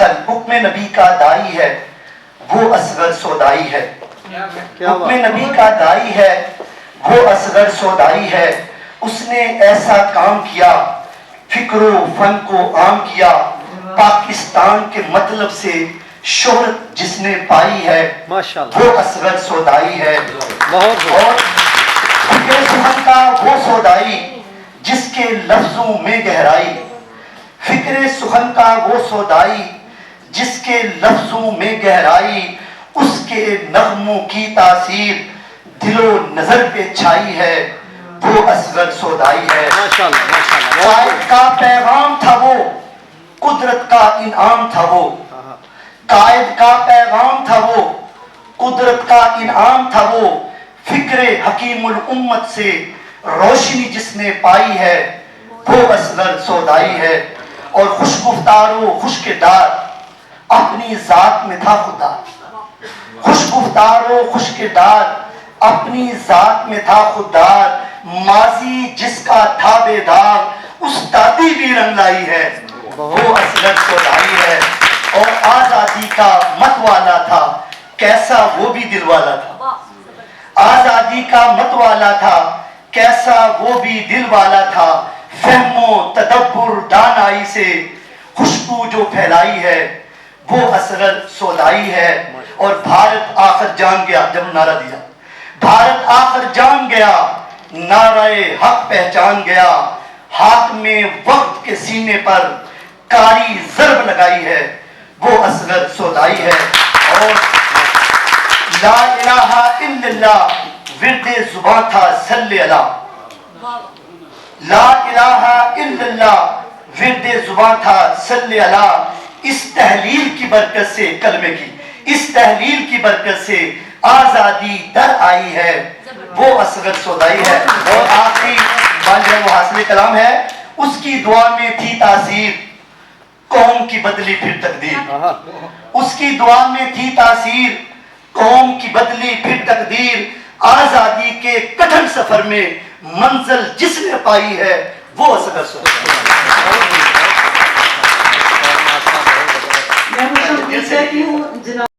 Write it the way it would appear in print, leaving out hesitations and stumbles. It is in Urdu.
چل حکم نبی کا دائی ہے وہ اصغر سودائی ہے، حکم نبی کا دائی ہے وہ اصغر سودائی ہے، اس نے ایسا کام کیا فکر و فن کو عام کیا، پاکستان کے مطلب سے شہرت جس نے پائی ہے وہ اصغر سودائی ہے، اور فکر سخن کا وہ سودائی جس کے لفظوں میں گہرائی، فکر سخن کا وہ سودائی جس کے لفظوں میں گہرائی، اس کے نغموں کی تاثیر دل و نظر پہ چھائی ہے وہ اصغر سودائی ہے۔ قائد کا پیغام تھا وہ، قدرت کا انعام تھا وہ، قائد کا پیغام تھا وہ، قدرت کا انعام تھا وہ، فکر حکیم الامت سے روشنی جس نے پائی ہے وہ اصغر سودائی ہے، اور خوش گفتار و خوش کردار اپنی ذات میں تھا خدا، خوش گفتار و خوش کردار اپنی ذات میں تھا خوددار، ماضی جس کا تھا بیدار استادی بھی رنگ لائی ہے وہ اصغر سودائی ہے، اور آزادی کا مت والا تھا کیسا وہ بھی دل والا تھا، آزادی کا مت والا تھا کیسا وہ بھی دل والا تھا، فہم و تدبر دانائی سے خوشبو جو پھیلائی ہے وہ اصغر سودائی ہے، اور بھارت آخر جان گیا، جب نعرہ دیا بھارت آخر جان گیا، نعرہ حق پہچان گیا، حاکم وقت کے سینے پر کاری ضرب لگائی ہے وہ اصغر سودائی ہے، اور لا الہ الا اللہ ورد زباں تھا صلی اللہ، لا الہ الا اللہ ورد زباں تھا صلی اللہ، اس تحلیل کی برکت سے کلمے کی، اس تحلیل کی برکت سے آزادی در آئی ہے وہ اصغر سودائی ہے، اور آخری جو محاصل کلام ہے، اس کی دعا میں تھی تاثیر قوم کی بدلی پھر تقدیر، اس کی دعا میں تھی تاثیر قوم کی بدلی پھر تقدیر، آزادی کے کٹھن سفر میں منزل جس نے پائی ہے وہ اصغر سودائی ہے۔ میں خوش ہوں